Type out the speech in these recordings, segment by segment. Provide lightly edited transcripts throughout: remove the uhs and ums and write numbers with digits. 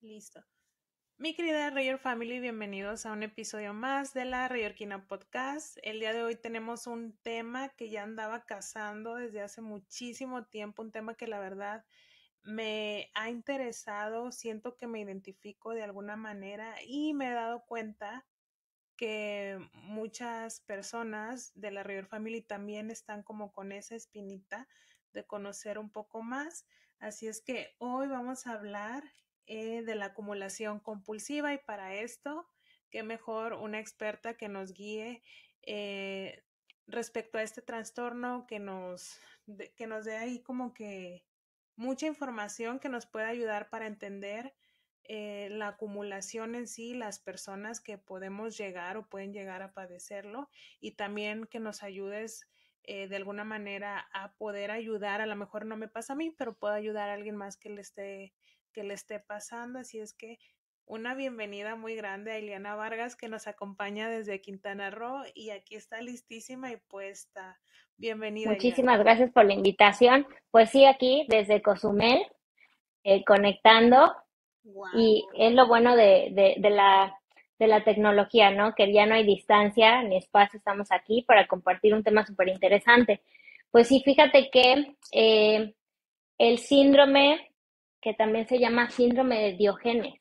Listo. Mi querida Rayor Family, bienvenidos a un episodio más de la Rayorquina Podcast. El día de hoy tenemos un tema que ya andaba cazando desde hace muchísimo tiempo, un tema que la verdad me ha interesado, siento que me identifico de alguna manera y me he dado cuenta que muchas personas de la Rayor Family también están como con esa espinita de conocer un poco más. Así es que hoy vamos a hablar de la acumulación compulsiva y para esto, qué mejor una experta que nos guíe eh, respecto a este trastorno, que nos dé ahí como que mucha información que nos pueda ayudar para entender la acumulación en sí, las personas que podemos llegar o pueden llegar a padecerlo y también que nos ayudes de alguna manera a poder ayudar, a lo mejor no me pasa a mí, pero puedo ayudar a alguien más que le esté pasando, así es que una bienvenida muy grande a Ileana Vargas que nos acompaña desde Quintana Roo y aquí está listísima y puesta. Bienvenida, Muchísimas Ileana. gracias por la invitación. Pues sí, aquí desde Cozumel, conectando, Wow. y es lo bueno de la tecnología, ¿no? Que ya no hay distancia ni espacio, estamos aquí para compartir un tema súper interesante. Pues sí, fíjate que el síndrome, que también se llama síndrome de Diógenes,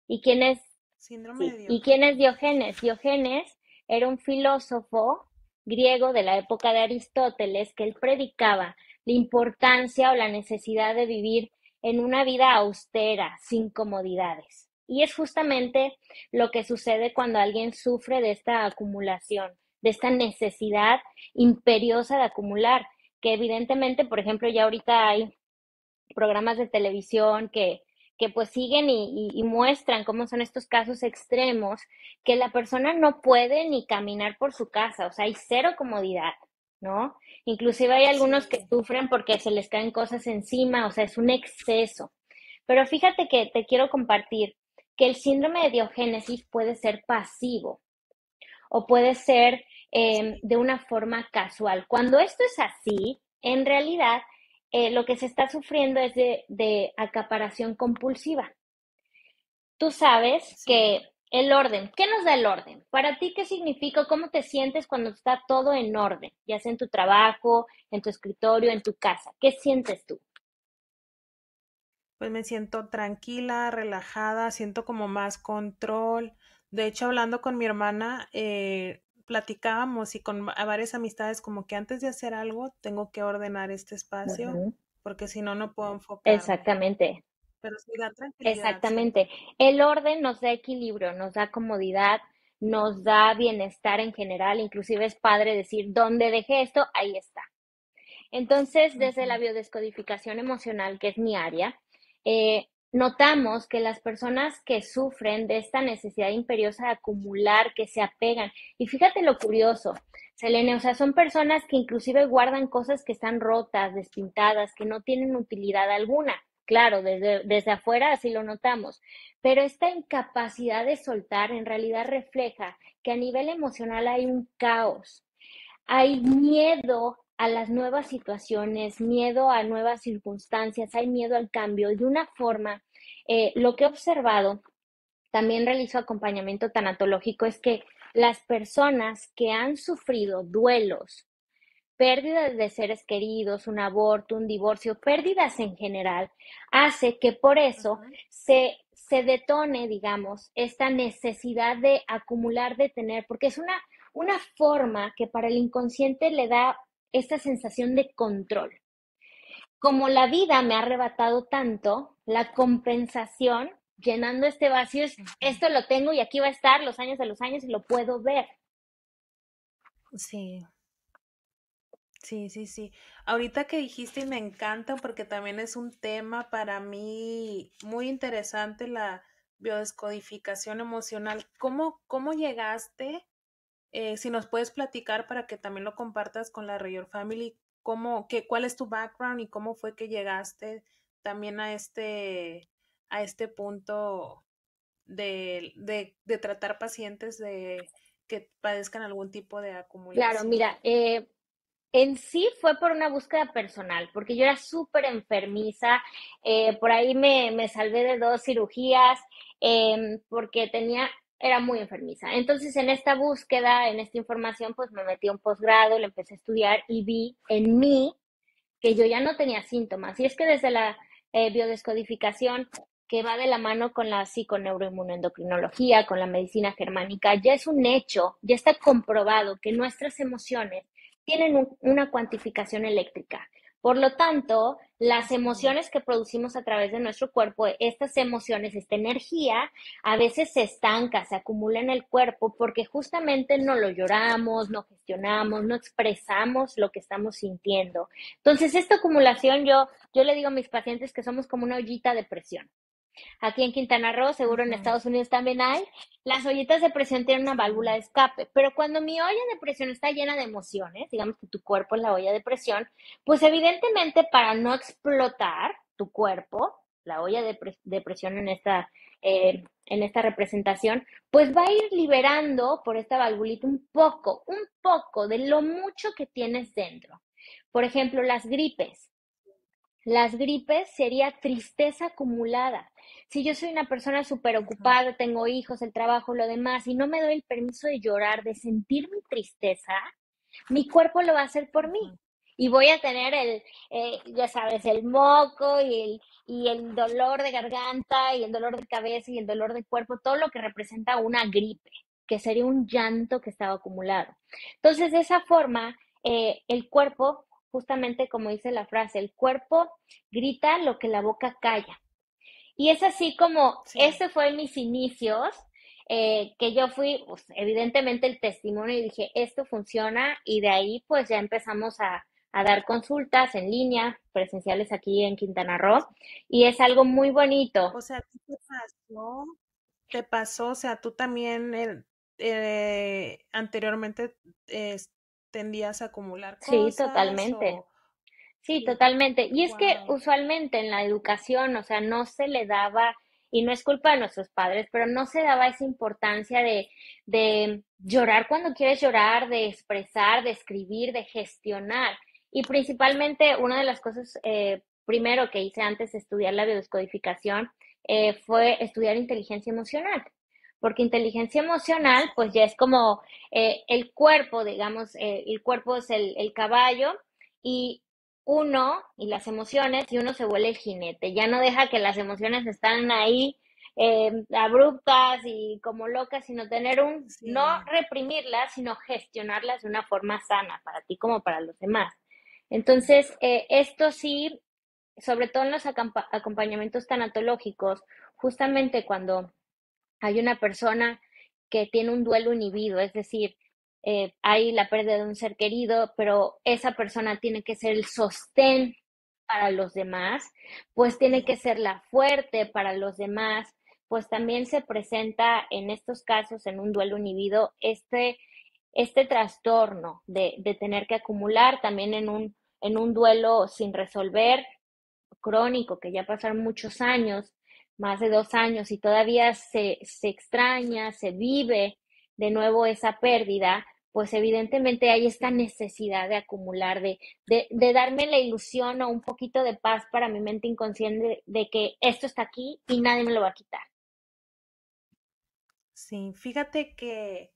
¿y quién es? Síndrome Sí, de ¿y quién es Diógenes. Diógenes? Diógenes era un filósofo griego de la época de Aristóteles que él predicaba la importancia o la necesidad de vivir en una vida austera, sin comodidades. Y es justamente lo que sucede cuando alguien sufre de esta acumulación, de esta necesidad imperiosa de acumular, que evidentemente, por ejemplo, ya ahorita hay programas de televisión que pues siguen y muestran cómo son estos casos extremos, que la persona no puede ni caminar por su casa, o sea, hay cero comodidad, ¿no? Inclusive hay algunos que Sí. sufren porque se les caen cosas encima, o sea, es un exceso. Pero fíjate que te quiero compartir que el síndrome de Diogénesis puede ser pasivo o puede ser Sí. de una forma casual. Cuando esto es así, en realidad lo que se está sufriendo es de acaparación compulsiva. Tú sabes Sí. que el orden, ¿qué nos da el orden? Para ti, ¿qué significa? ¿Cómo te sientes cuando está todo en orden? Ya sea en tu trabajo, en tu escritorio, en tu casa. ¿Qué sientes tú? Pues me siento tranquila, relajada, siento como más control. De hecho, hablando con mi hermana, platicábamos y con a varias amistades como que antes de hacer algo tengo que ordenar este espacio Ujú. porque si no, no puedo enfocarme. Exactamente. Pero sí da tranquilidad, Exactamente. siento. El orden nos da equilibrio, nos da comodidad, nos da bienestar en general. Inclusive es padre decir, ¿dónde dejé esto? Ahí está. Entonces, desde la Ujú. biodescodificación emocional, que es mi área, notamos que las personas que sufren de esta necesidad imperiosa de acumular, que se apegan, y fíjate lo curioso, Selene, o sea, son personas que inclusive guardan cosas que están rotas, despintadas, que no tienen utilidad alguna. Claro, desde afuera así lo notamos, pero esta incapacidad de soltar en realidad refleja que a nivel emocional hay un caos, hay miedo a las nuevas situaciones, miedo a nuevas circunstancias, hay miedo al cambio. De una forma, lo que he observado, también realizo acompañamiento tanatológico, es que las personas que han sufrido duelos, pérdidas de seres queridos, un aborto, un divorcio, pérdidas en general, hace que por eso Ajá. se detone, digamos, esta necesidad de acumular, de tener, porque es una forma que para el inconsciente le da esta sensación de control. Como la vida me ha arrebatado tanto, la compensación, llenando este vacío, es Ujú. esto lo tengo y aquí va a estar los años de los años y lo puedo ver. Sí. Sí, sí, sí. Ahorita que dijiste y me encanta porque también es un tema para mí muy interesante la biodescodificación emocional. ¿Cómo llegaste? Si nos puedes platicar para que también lo compartas con la Rayor Family, cuál es tu background y cómo fue que llegaste también a este punto de tratar pacientes que padezcan algún tipo de Claro, acumulación. mira, En sí fue por una búsqueda personal, porque yo era súper enfermiza, por ahí me salvé de 2 cirugías, porque era muy enfermiza. Entonces, en esta búsqueda, en esta información, pues me metí a un posgrado, le empecé a estudiar y vi en mí que yo ya no tenía síntomas. Y es que desde la biodescodificación, que va de la mano con la psiconeuroinmunoendocrinología, con la medicina germánica, ya es un hecho, ya está comprobado que nuestras emociones tienen una cuantificación eléctrica. Por lo tanto, las Así es. emociones que producimos a través de nuestro cuerpo, estas emociones, esta energía, a veces se estanca, se acumula en el cuerpo porque justamente no lo lloramos, no gestionamos, no expresamos lo que estamos sintiendo. Entonces, esta acumulación yo le digo a mis pacientes que somos como una ollita de presión. Aquí en Quintana Roo, seguro en Ujú, Estados Unidos también hay, las ollitas de presión tienen una válvula sí. de escape, pero cuando mi olla de presión está llena de emociones, digamos que tu cuerpo es la olla de presión, pues evidentemente para no explotar tu cuerpo, la olla de presión en esta representación, pues va a ir liberando por esta valvulita un poco de lo mucho que tienes dentro. Por ejemplo, las gripes. Las gripes sería tristeza acumulada. Si yo soy una persona súper Ujú, ocupada, tengo hijos, el trabajo, lo demás, y no me doy el permiso de llorar, de sentir mi tristeza, mi cuerpo lo va a hacer por mí. ujú. Y voy a tener ya sabes, el moco y el dolor de garganta y el dolor de cabeza y el dolor de cuerpo, todo lo que representa una gripe, que sería un llanto que estaba acumulado. Entonces, de esa forma, el cuerpo, justamente como dice la frase, el cuerpo grita lo que la boca calla. Y es así como, Sí. ese fue mis inicios, que yo fui, pues, evidentemente el testimonio y dije, esto funciona y de ahí pues ya empezamos a dar consultas en línea, presenciales aquí en Quintana Roo, y es algo muy bonito. O sea, ¿qué te pasó, o sea, tú también anteriormente eh, tendías a acumular Sí, cosas totalmente. o Sí, sí, totalmente. Y es que wow, usualmente en la educación, o sea, no se le daba, y no es culpa de nuestros padres, pero no se daba esa importancia de llorar cuando quieres llorar, de expresar, de escribir, de gestionar. Y principalmente una de las cosas, primero que hice antes de estudiar la biodescodificación, fue estudiar inteligencia emocional. Porque inteligencia emocional, pues ya es como el cuerpo, digamos, el cuerpo es el caballo y uno y las emociones y uno se vuelve el jinete, ya no deja que las emociones están ahí abruptas y como locas, sino no sí, reprimirlas, sino gestionarlas de una forma sana para ti como para los demás. Entonces, esto sí, sobre todo en los acompañamientos tanatológicos, justamente cuando hay una persona que tiene un duelo inhibido, es decir, hay la pérdida de un ser querido, pero esa persona tiene que ser el sostén para los demás, pues tiene sí, que ser la fuerte para los demás, pues también se presenta en estos casos, en un duelo inhibido, este trastorno de tener que acumular también en un duelo sin resolver, crónico, que ya pasaron muchos años, más de 2 años, y todavía se extraña, se vive de nuevo esa pérdida, pues evidentemente hay esta sí. necesidad de acumular, de darme la ilusión o un poquito de paz para mi mente inconsciente de que esto está aquí y nadie me lo va a quitar. Sí, fíjate que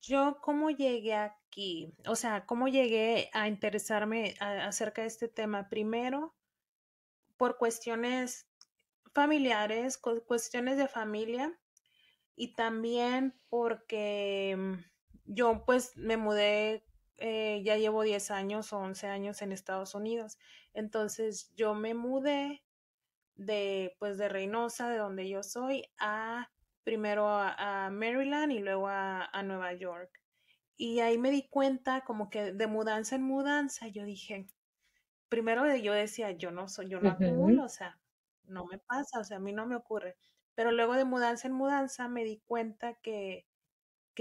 yo cómo llegué aquí, o sea, cómo llegué a interesarme acerca de este tema. Primero, por cuestiones familiares, cuestiones de familia y también porque yo pues me mudé, ya llevo 10 años o 11 años en Estados Unidos. Entonces yo me mudé de pues de Reynosa, de donde yo soy, a primero a Maryland y luego a Nueva York. Y ahí me di cuenta como que de mudanza en mudanza, yo dije, primero yo decía, yo no Ujú. acumulo, o sea, no me pasa, o sea, a mí no me ocurre. Pero luego de mudanza en mudanza me di cuenta que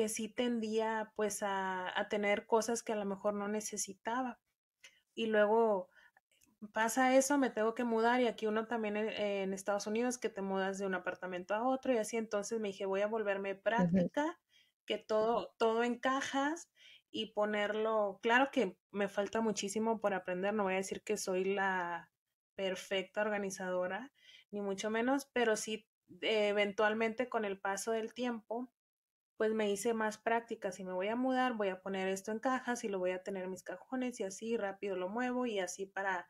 sí tendía pues a tener cosas que a lo mejor no necesitaba. Y luego pasa eso, me tengo que mudar y aquí uno también en Estados Unidos que te mudas de un apartamento a otro y así entonces me dije voy a volverme Ujú. práctica, que todo encajas y ponerlo, claro que me falta muchísimo por aprender, no voy a decir que soy la perfecta organizadora, ni mucho menos, pero sí eventualmente con el paso del tiempo, pues me hice más práctica. Si me voy a mudar, voy a poner esto en cajas y lo voy a tener en mis cajones y así rápido lo muevo y así para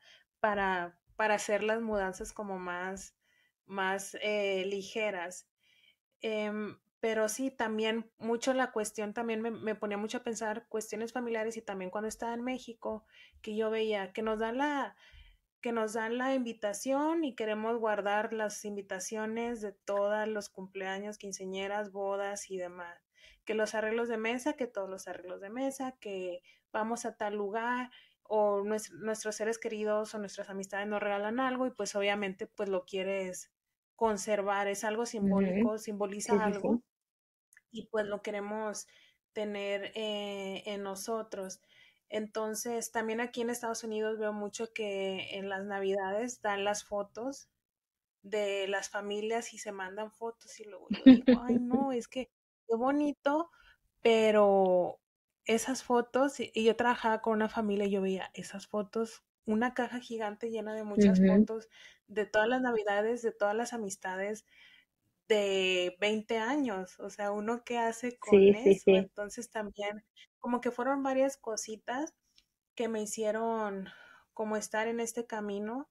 hacer las mudanzas como más ligeras. Pero sí, también mucho la cuestión, también me ponía mucho a pensar cuestiones familiares y también cuando estaba en México, que yo veía que nos dan la invitación y queremos guardar las invitaciones de todos los cumpleaños, quinceañeras, bodas y demás. Que los arreglos de mesa, que todos los arreglos de mesa, que vamos a tal lugar o nuestros seres queridos o nuestras amistades nos regalan algo y pues obviamente pues lo quieres conservar, es algo Ujú. simbólico, Sí, simboliza sí, sí. algo y pues lo queremos tener en nosotros. Entonces, también aquí en Estados Unidos veo mucho que en las Navidades dan las fotos de las familias y se mandan fotos y luego yo digo, ay no, es que qué bonito, pero esas fotos, y yo trabajaba con una familia y yo veía esas fotos, una caja gigante llena de muchas Ujú. fotos de todas las Navidades, de todas las amistades de 20 años, o sea, uno qué hace Sí, con sí, eso. sí. Entonces también como que fueron varias cositas que me hicieron como estar en este camino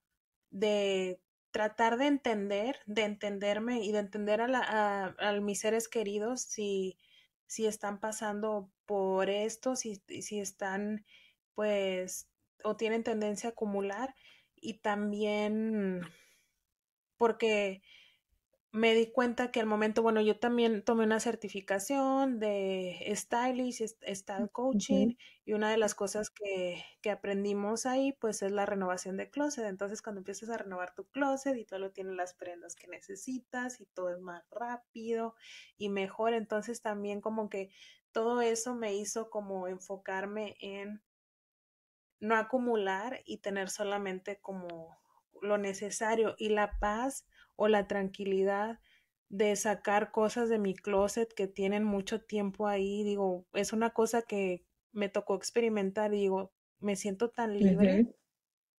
de tratar de entenderme y de entender a mis seres queridos si están pasando por esto, si están pues o tienen tendencia a acumular y también porque me di cuenta que al momento, bueno, yo también tomé una certificación de stylist, style Ujú. coaching, y una de las cosas que aprendimos ahí, pues es la renovación de closet. Entonces, cuando empiezas a renovar tu closet y todo lo tienes las prendas que necesitas y todo es más rápido y mejor, entonces también como que todo eso me hizo como enfocarme en no acumular y tener solamente como lo necesario y la paz o la tranquilidad de sacar cosas de mi closet que tienen mucho tiempo ahí. Digo, es una cosa que me tocó experimentar y digo, me siento tan libre Ujú.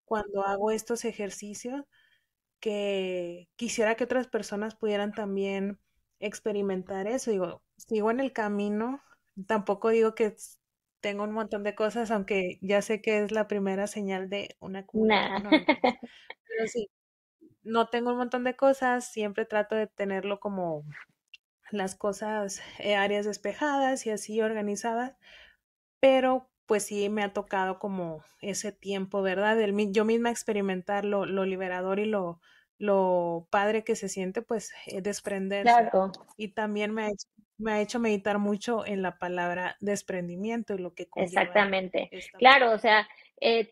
cuando hago estos ejercicios que quisiera que otras personas pudieran también experimentar eso. Digo, sigo en el camino, tampoco digo que tengo un montón de cosas, aunque ya sé que es la primera señal de un acumulador, Nah. no mentiras. Pero sí, no tengo un montón de cosas, siempre trato de tenerlo como las cosas, áreas despejadas y así organizadas, pero pues sí me ha tocado como ese tiempo, ¿verdad? Yo misma experimentar lo liberador y lo padre que se siente, pues desprenderse. Claro, Y también me ha hecho meditar mucho en la palabra desprendimiento y lo que conlleva exactamente. esta Claro, palabra. o sea,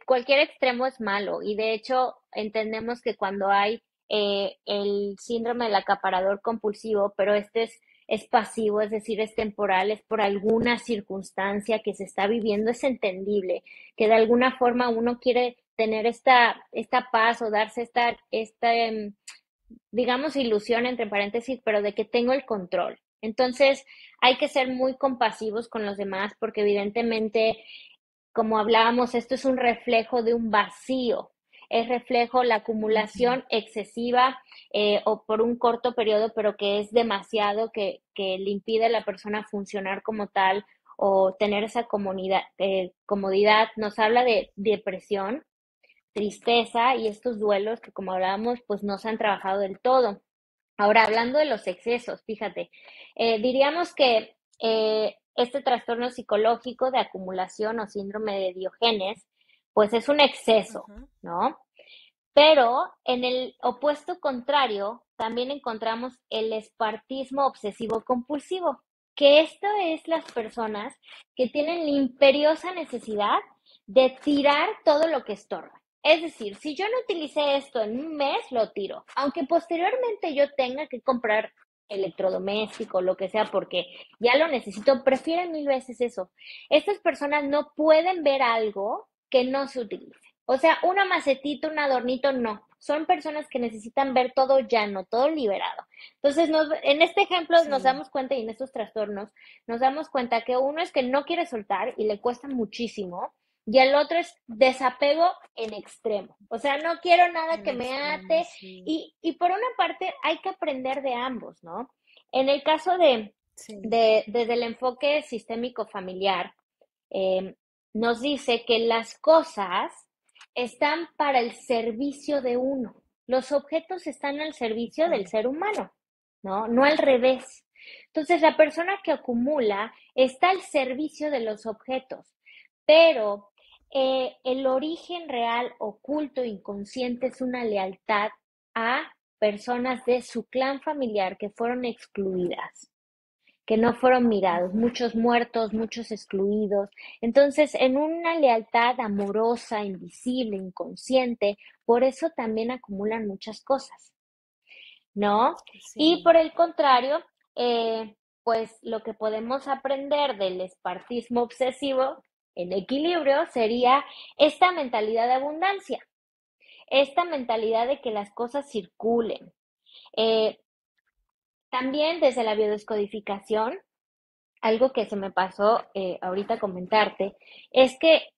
cualquier extremo es malo y de hecho entendemos que cuando hay el síndrome del acaparador compulsivo, pero este es pasivo, es decir, es temporal, es por alguna circunstancia que se está viviendo, es entendible, que de alguna forma uno quiere tener esta paz o darse digamos, ilusión entre paréntesis, pero de que tengo el control. Entonces, hay que ser muy compasivos con los demás porque evidentemente, como hablábamos, esto es un reflejo de un vacío, es reflejo la Ujú. acumulación excesiva o por un corto periodo, pero que es demasiado, que le impide a la persona funcionar como tal o tener esa comodidad. Nos habla de depresión, tristeza y estos duelos que, como hablábamos, pues no se han trabajado del todo. Ahora, hablando de los excesos, fíjate, diríamos que este trastorno psicológico de acumulación o síndrome de Diógenes, pues es un exceso, Ujú. ¿no? Pero en el opuesto contrario, también encontramos el espartismo obsesivo compulsivo, que esto es las personas que tienen la imperiosa necesidad de tirar todo lo que estorba. Es decir, si yo no utilicé esto en un mes, lo tiro, aunque posteriormente yo tenga que comprar electrodoméstico, lo que sea, porque ya lo necesito, prefieren mil veces eso. Estas personas no pueden ver algo que no se utilice. O sea, una macetita, un adornito, no. Son personas que necesitan ver todo llano, todo liberado. Entonces, en este ejemplo nos Sí, damos cuenta y en estos trastornos nos damos cuenta que uno es que no quiere soltar y le cuesta muchísimo, y el otro es desapego en extremo. O sea, no quiero nada en que me extremo, ate sí. y por una parte hay que aprender de ambos, ¿no? En el caso Sí, desde el enfoque sistémico familiar, eh, nos dice que las cosas están para el servicio de uno. Los objetos están al servicio del sí, ser humano, ¿no? No al revés. Entonces, la persona que acumula está al servicio de los objetos, pero el origen real, oculto, inconsciente, es una lealtad a personas de su clan familiar que fueron excluidas, que no fueron mirados, ujú, muchos muertos, muchos excluidos. Entonces, en una lealtad amorosa, invisible, inconsciente, por eso también acumulan muchas cosas, ¿no? Y sí. por el contrario, pues lo que podemos aprender del espartismo obsesivo en equilibrio sería esta mentalidad de abundancia, esta mentalidad de que las cosas circulen. Eh, También desde la biodescodificación, algo que se me pasó ahorita comentarte, es que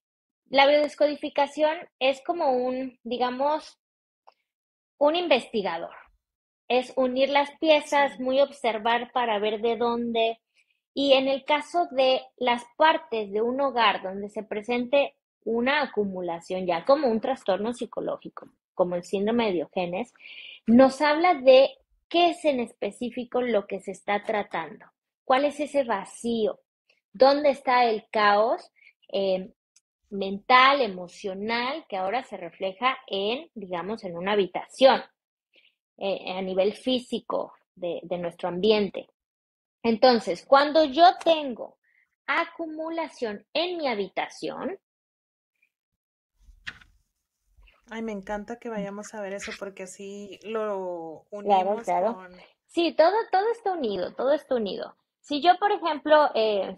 la biodescodificación es como digamos, un investigador. Es unir las piezas, Sí, muy observar para ver de dónde. Y en el caso de las partes de un hogar donde se presente una acumulación, ya como un trastorno psicológico, como el síndrome de Diógenes, nos habla de qué es en específico lo que se está tratando, cuál es ese vacío, dónde está el caos eh, mental, emocional, que ahora se refleja digamos, en una habitación, a nivel físico de nuestro ambiente. Entonces, cuando yo tengo acumulación en mi habitación, ay, me encanta que vayamos a ver eso porque así lo claro, unimos claro. con... Sí, todo está unido, todo está unido. Si yo, por ejemplo,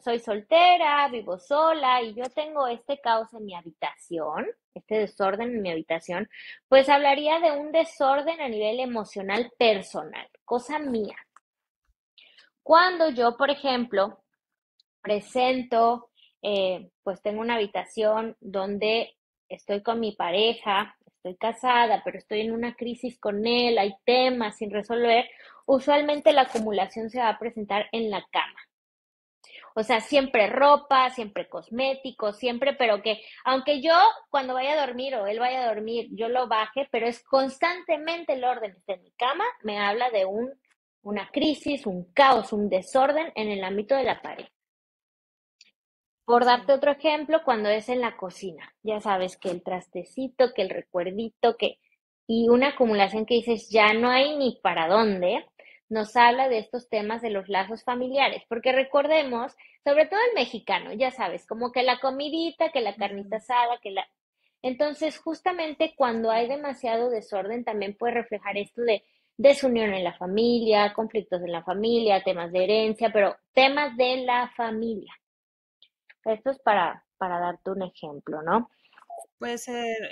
soy soltera, vivo sola y yo tengo este caos en mi habitación, este desorden en mi habitación, pues hablaría de un desorden a nivel emocional personal, cosa mía. Cuando yo, por ejemplo, presento, pues tengo una habitación donde estoy con mi pareja, estoy casada, pero estoy en una crisis con él, hay temas sin resolver, usualmente la acumulación se va a presentar en la cama. O sea, siempre ropa, siempre cosméticos, siempre, pero que aunque yo cuando vaya a dormir o él vaya a dormir, yo lo baje, pero es constantemente el orden está en mi cama, me habla de una crisis, un caos, un desorden en el ámbito de la pareja. Por darte Sí, otro ejemplo, cuando es en la cocina, ya sabes que el trastecito, que el recuerdito, y una acumulación que dices ya no hay ni para dónde, nos habla de estos temas de los lazos familiares, porque recordemos, sobre todo el mexicano, ya sabes, como que la comidita, que la carnita ujú, asada, Entonces, justamente cuando hay sí. demasiado desorden, también puede reflejar esto de desunión en la familia, conflictos en la familia, temas de herencia, pero temas de la familia. Esto es para darte un ejemplo, ¿no? Puede ser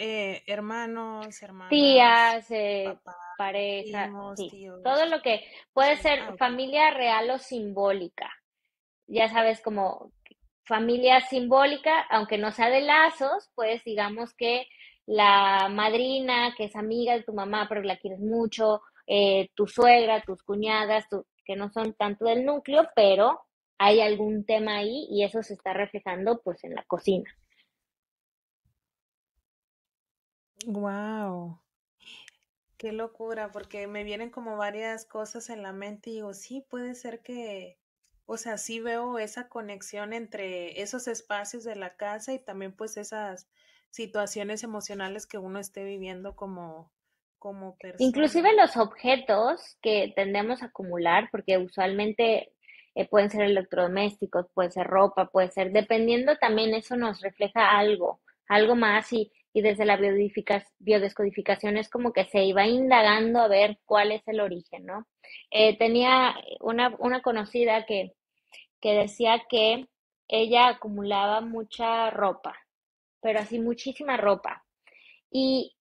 hermanos, hermanas, Tías, papás, pareja, primos, sí. Todo tíos. lo que puede Sí, ser ah, ok. familia real o simbólica. Ya sabes, como familia simbólica, aunque no sea de lazos, pues digamos que la madrina, que es amiga de tu mamá, pero la quieres mucho, tu suegra, tus cuñadas, que no son tanto del núcleo, pero hay algún tema ahí y eso se está reflejando pues en la cocina. Wow, qué locura, porque me vienen como varias cosas en la mente y digo, sí, puede ser que, o sea, sí veo esa conexión entre esos espacios de la casa y también pues esas situaciones emocionales que uno esté viviendo como Inclusive persona. los objetos que tendemos a acumular, porque usualmente pueden ser electrodomésticos, puede ser ropa, puede ser, dependiendo también eso nos refleja algo más y desde la biodescodificación es como que se iba indagando a ver cuál es el origen, ¿no? Tenía una conocida que decía que ella acumulaba mucha ropa, pero así muchísima ropa Y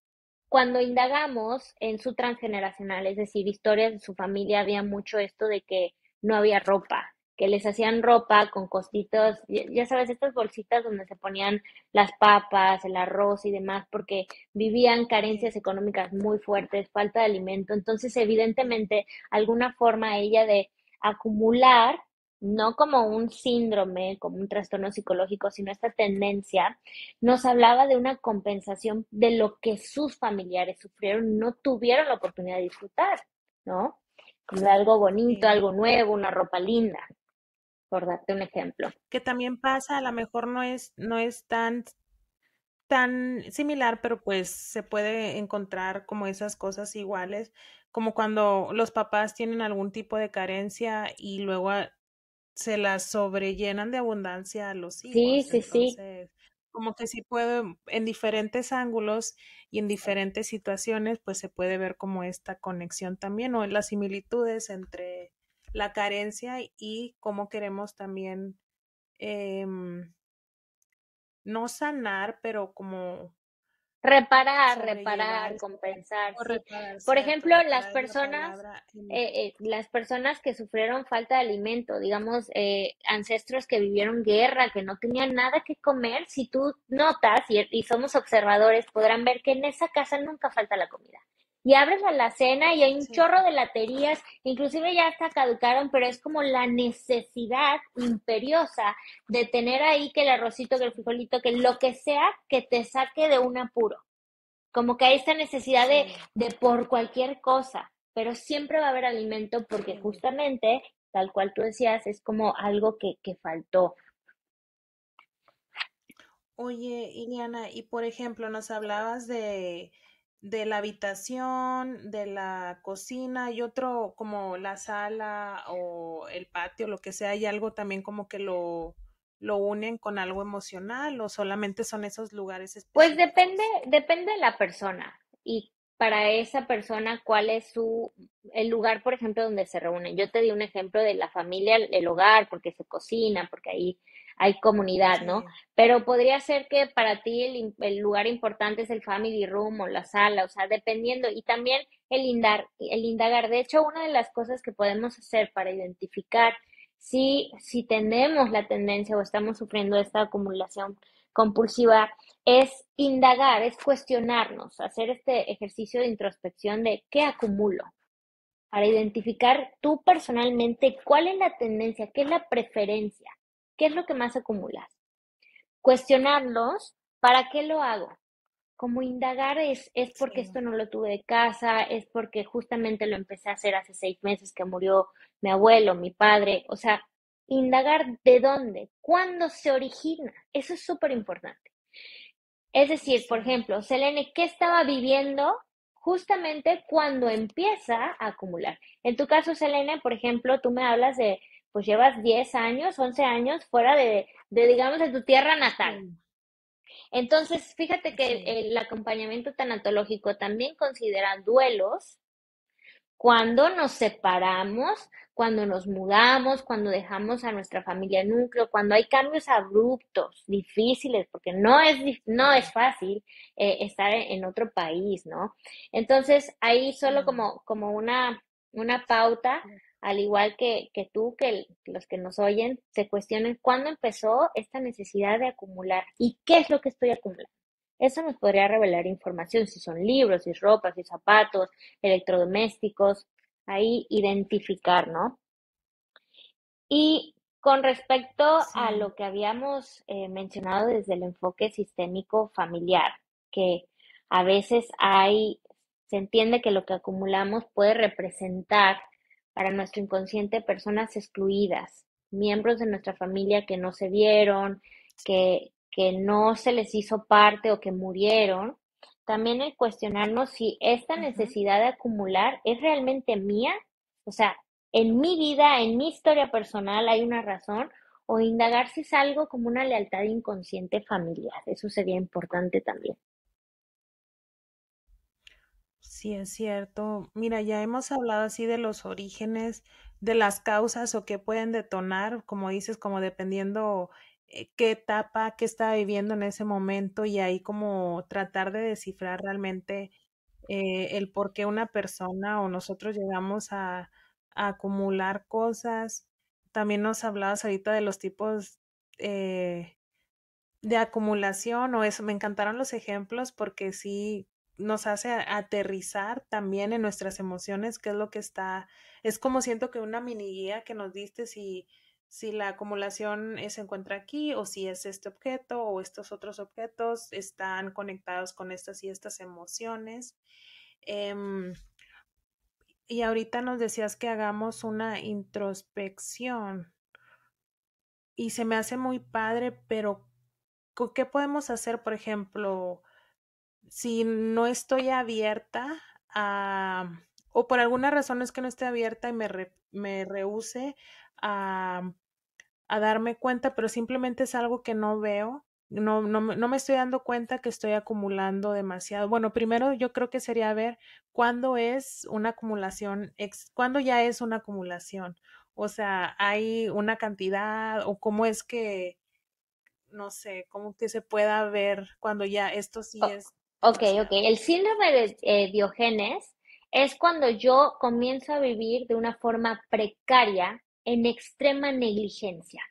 cuando indagamos en su transgeneracional, es decir, historias de su familia, había mucho esto de que no había ropa, que les hacían ropa con costitos, ya sabes, estas bolsitas donde se ponían las papas, el arroz y demás, porque vivían Sí, carencias económicas muy fuertes, falta de alimento. Entonces, sí, evidentemente, alguna forma ella de acumular, no como un síndrome, como un trastorno psicológico, sino esta tendencia nos hablaba de una compensación de lo que sus familiares sufrieron, no tuvieron la oportunidad de disfrutar, ¿no? Como de algo bonito, sí. algo nuevo, una ropa linda, por darte un ejemplo. Que también pasa, a lo mejor no es tan similar, pero pues se puede encontrar como esas cosas iguales, como cuando los papás tienen algún tipo de carencia y luego se las sobrellenan de abundancia a los Sí, hijos. sí, sí. Entonces, como que sí puede, en diferentes ángulos y en diferentes situaciones, pues se puede ver como esta conexión también o las similitudes entre la carencia y cómo queremos también em, no sanar, pero como Reparar, sobrellevar compensar, o sí. reparar, Por cierto, ejemplo, reparar es la palabra. las personas que sufrieron falta de alimento, digamos, ancestros que vivieron guerra, que no tenían nada que comer, si tú notas y somos observadores, podrán ver que en esa casa nunca falta la comida. Y abres la alacena y hay un Sí, chorro de laterías, inclusive ya hasta caducaron, pero es como la necesidad imperiosa de tener ahí que el arrocito, que el frijolito, que lo que sea que te saque de un apuro. Como que hay esta necesidad sí, de por cualquier cosa, pero siempre va a haber alimento porque sí. justamente, tal cual tú decías, es como algo que faltó. Oye, Iliana, y por ejemplo, nos hablabas de la habitación, de la cocina y otro como la sala o el patio, lo que sea, ¿hay algo también como que lo unen con algo emocional o solamente son esos lugares Pues depende, específicos? depende de la persona y para esa persona cuál es el lugar, por ejemplo, donde se reúnen. Yo te di un ejemplo de la familia, el hogar, porque se cocina, porque ahí hay comunidad, ¿no? Sí, Pero podría ser que para ti el lugar importante es el family room o la sala, o sea, dependiendo. Y también el indagar. De hecho, una de las cosas que podemos hacer para identificar si tenemos la tendencia o estamos sufriendo esta acumulación compulsiva es indagar, es cuestionarnos, hacer este ejercicio de introspección de qué acumulo, para identificar tú personalmente cuál es la tendencia, qué es la preferencia, qué es lo que más acumulas. Cuestionarlos, ¿para qué lo hago? Como indagar es porque sí, esto no lo tuve de casa, es porque justamente lo empecé a hacer hace 6 meses que murió mi abuelo, mi padre, o sea, indagar de dónde, cuándo se origina, eso es súper importante. Es decir, por sí, ejemplo, Selene, ¿qué estaba viviendo justamente cuando empieza a acumular? En tu caso, Selene, por ejemplo, tú me hablas de, pues llevas 10 años, 11 años fuera digamos, de tu tierra natal. sí, Entonces, fíjate que sí, el acompañamiento tanatológico también considera duelos cuando nos separamos, cuando nos mudamos, cuando dejamos a nuestra familia núcleo, cuando hay cambios abruptos, difíciles, porque no es sí, fácil estar en otro país, ¿no? Entonces, ahí solo no, como una pauta, al igual que tú, que los que nos oyen, se cuestionen cuándo empezó esta necesidad de acumular y qué es lo que estoy acumulando. Eso nos podría revelar información, si son libros, si es ropa, si es zapatos, electrodomésticos, ahí identificar, ¿no? Y con respecto a sí, lo que habíamos mencionado desde el enfoque sistémico familiar, que a veces se entiende que lo que acumulamos puede representar para nuestro inconsciente personas excluidas, miembros de nuestra familia que no se vieron, que no se les hizo parte o que murieron. También el cuestionarnos si esta ujú. necesidad de acumular es realmente mía, o sea, en mi vida, en mi historia personal hay una razón, o indagar si es algo como una lealtad inconsciente familiar. Eso sería importante también. Sí, es cierto. Mira, ya hemos hablado así de los orígenes, de las causas o qué pueden detonar, como dices, como dependiendo qué etapa, qué estaba viviendo en ese momento y ahí como tratar de descifrar realmente el por qué una persona o nosotros llegamos a acumular cosas. También nos hablabas ahorita de los tipos eh, de acumulación o eso. Me encantaron los ejemplos porque sí nos hace aterrizar también en nuestras emociones, qué es lo que está, es como siento que una mini guía que nos diste si la acumulación se encuentra aquí o si es este objeto o estos otros objetos están conectados con estas y estas emociones. Em, y ahorita nos decías que hagamos una introspección y se me hace muy padre, pero ¿qué podemos hacer, por ejemplo, si no estoy abierta a, o por alguna razón es que no esté abierta y me rehúse a, a darme cuenta, pero simplemente es algo que no veo? No me estoy dando cuenta que estoy acumulando demasiado. Bueno, primero yo creo que sería ver cuándo es una acumulación, cuándo ya es una acumulación. O sea, hay una cantidad o cómo es que, no sé, cómo que se pueda ver cuando ya esto sí O- es ok, ok. demasiado. El síndrome de Diógenes es cuando yo comienzo a vivir de una forma precaria en extrema negligencia.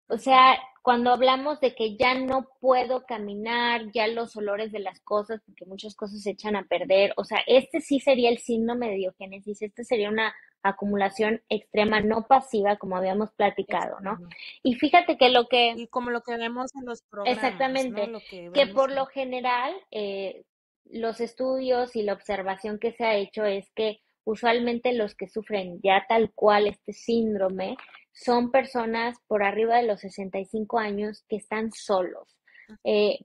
O Ujú. sea, cuando hablamos de que ya no puedo caminar, ya los olores de las cosas, porque muchas cosas se echan a perder, o sea, este sí sería el síndrome de Diogénesis, este sería una acumulación extrema, no pasiva, como habíamos platicado, ¿no? Extremo. Y fíjate que lo que, Y como lo que vemos en los programas, ¿no? exactamente, Lo que que vemos por lo en... general los estudios y la observación que se ha hecho es que usualmente los que sufren ya tal cual este síndrome son personas por arriba de los 65 años que están solos,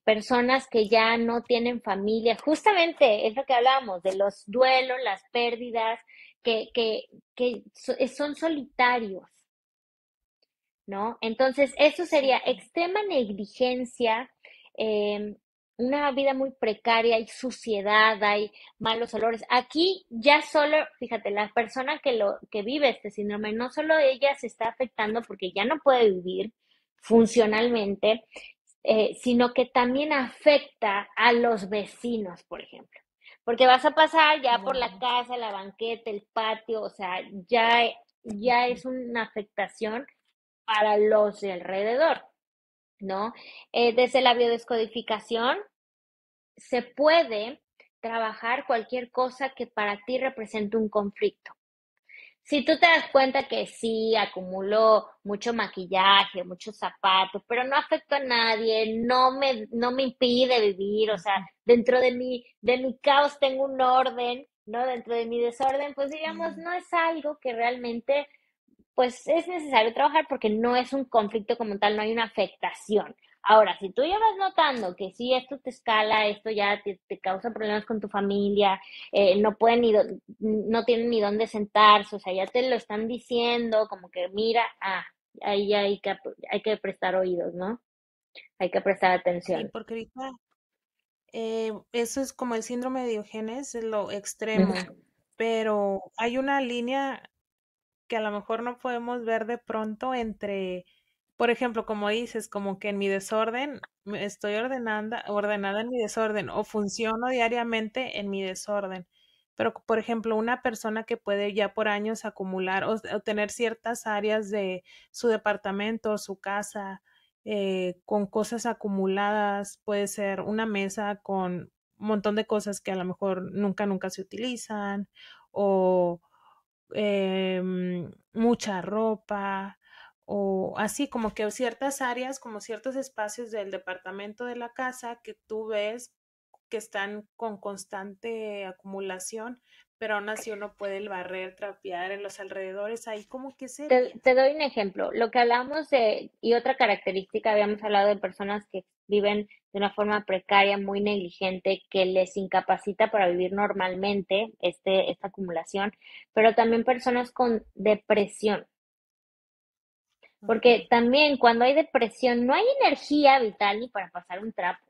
personas que ya no tienen familia. Justamente es lo que hablábamos de los duelos, las pérdidas, que, que, son solitarios, ¿no? Entonces, eso sería Sí. extrema negligencia, eh, una vida muy precaria, hay suciedad, hay malos olores. Aquí ya solo, fíjate, la persona que vive este síndrome, no solo ella se está afectando porque ya no puede vivir funcionalmente, sino que también afecta a los vecinos, por ejemplo. Porque vas a pasar ya por la Wow. casa, la banqueta, el patio, o sea, ya es una afectación para los de alrededor, ¿no? Desde la biodescodificación se puede trabajar cualquier cosa que para ti represente un conflicto. Si tú te das cuenta que sí, acumulo mucho maquillaje, muchos zapatos, pero no afecto a nadie, no me impide vivir, o sea, dentro de mi caos tengo un orden, ¿no? Dentro de mi desorden, pues digamos, Ujú. no es algo que realmente pues es necesario trabajar porque no es un conflicto como tal, no hay una afectación. Ahora, si tú ya vas notando que sí, esto te escala, esto ya te causa problemas con tu familia, no pueden no tienen ni dónde sentarse, o sea, ya te lo están diciendo, como que mira, ahí ya hay que prestar oídos, ¿no? Hay que prestar Sí, atención. porque ahorita eso es como el síndrome de Diógenes, es lo extremo, Ujú. pero hay una línea que a lo mejor no podemos ver de pronto entre, por ejemplo, como dices, como que en mi desorden estoy ordenada en mi desorden o funciono diariamente en mi desorden. Pero, por ejemplo, una persona que puede ya por años acumular o tener ciertas áreas de su departamento, su casa, con cosas acumuladas, puede ser una mesa con un montón de cosas que a lo mejor nunca se utilizan o mucha ropa o así como que ciertas áreas, como ciertos espacios del departamento de la casa que tú ves que están con constante acumulación, pero aún así uno puede el barrer, trapear en los alrededores, ahí como que Te, sería. te doy un ejemplo. Lo que hablamos y otra característica, habíamos hablado de personas que viven de una forma precaria, muy negligente, que les incapacita para vivir normalmente esta acumulación, pero también personas con depresión, Ujú. porque también cuando hay depresión no hay energía vital ni para pasar un trapo,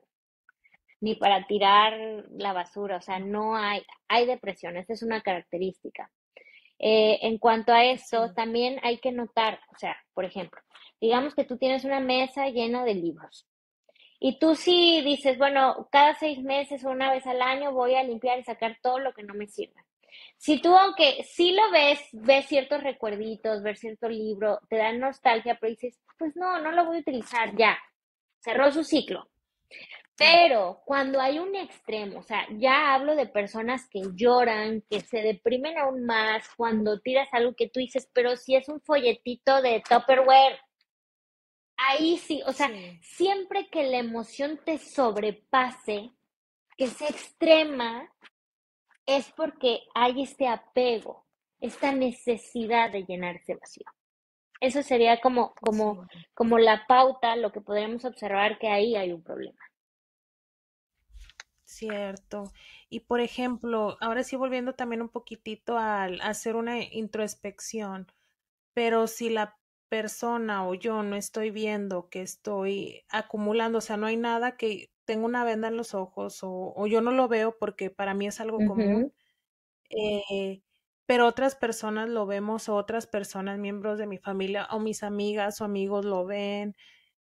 ni para tirar la basura, o sea, no hay depresión, esta es una característica. En cuanto a esto, Sí. también hay que notar, o sea, por ejemplo, Digamos que tú tienes una mesa llena de libros. Y tú sí dices, bueno, cada 6 meses o una vez al año voy a limpiar y sacar todo lo que no me sirve. Si tú, aunque sí lo ves ciertos recuerditos, ver cierto libro, te da nostalgia, pero dices, pues no, no lo voy a utilizar ya, cerró su ciclo. Sí, Pero cuando hay un extremo, o sea, ya hablo de personas que lloran, que se deprimen aún más cuando tiras algo que tú dices, pero si es un folletito de Tupperware, ahí sí, o sea, sí, siempre que la emoción te sobrepase, que sea extrema, es porque hay este apego, esta necesidad de llenar ese vacío. Eso sería sí, como la pauta, lo que podríamos observar que ahí hay un problema. cierto. Y por ejemplo, ahora sí volviendo también un poquitito al hacer una introspección, pero si la persona o yo no estoy viendo que estoy acumulando, o sea, no hay nada que tengo una venda en los ojos o yo no lo veo porque para mí es algo común, Ujú, eh, pero otras personas lo vemos o otras personas, miembros de mi familia o mis amigas o amigos lo ven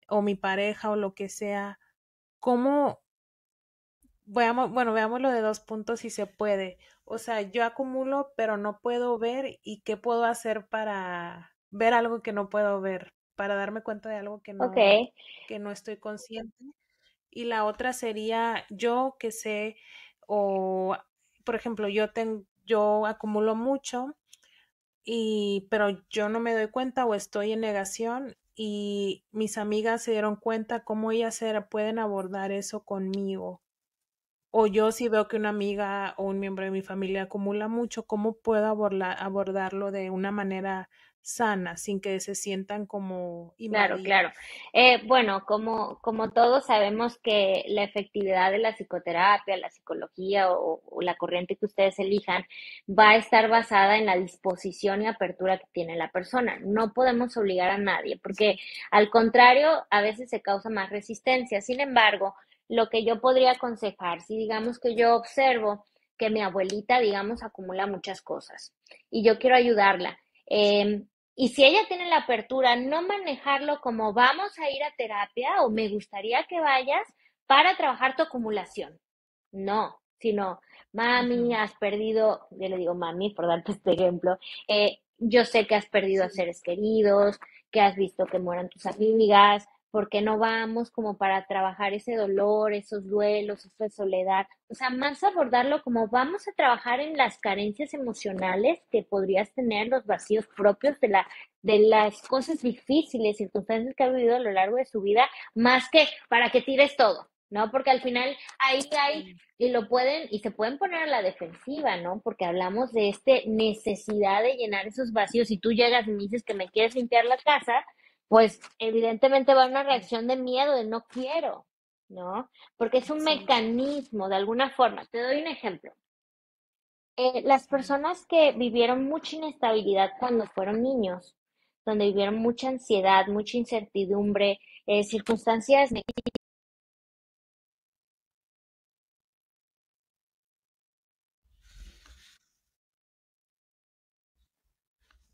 o mi pareja o lo que sea, ¿cómo? Bueno, veámoslo de dos puntos si se puede. O sea, yo acumulo, pero no puedo ver y qué puedo hacer para ver algo que no puedo ver, para darme cuenta de algo ok, que no estoy consciente. Y la otra sería yo que sé, o por ejemplo, yo acumulo mucho pero yo no me doy cuenta o estoy en negación y mis amigas se dieron cuenta cómo ellas pueden abordar eso conmigo. O yo si veo que una amiga o un miembro de mi familia acumula mucho, ¿cómo puedo abordarlo de una manera sana, sin que se sientan como claro, claro. invadidos? Bueno, como todos sabemos que la efectividad de la psicoterapia, la psicología o la corriente que ustedes elijan va a estar basada en la disposición y apertura que tiene la persona. No podemos obligar a nadie, porque Sí. al contrario, a veces se causa más resistencia. Sin embargo, lo que yo podría aconsejar, si digamos que yo observo que mi abuelita, digamos, acumula muchas cosas y yo quiero ayudarla. Y si ella tiene la apertura, no manejarlo como vamos a ir a terapia o me gustaría que vayas para trabajar tu acumulación. No, sino, mami, Ujú. has perdido, yo le digo mami por darte este ejemplo, yo sé que has perdido a Sí, seres queridos, que has visto que mueran tus amigas, ¿por qué no vamos como para trabajar ese dolor, esos duelos, esa soledad? O sea, más abordarlo como vamos a trabajar en las carencias emocionales que podrías tener, los vacíos propios de las cosas difíciles, circunstancias que ha vivido a lo largo de su vida, más que para que tires todo, ¿no? Porque al final ahí hay, sí, y se pueden poner a la defensiva, ¿no? Porque hablamos de este necesidad de llenar esos vacíos. Si tú llegas y me dices que me quieres limpiar la casa, pues evidentemente va a una sí, reacción de miedo, de no quiero, ¿no? Porque es un sí, mecanismo, de alguna forma. Te doy un ejemplo. Las sí. personas que vivieron mucha inestabilidad cuando fueron niños, donde vivieron mucha ansiedad, mucha incertidumbre, circunstancias.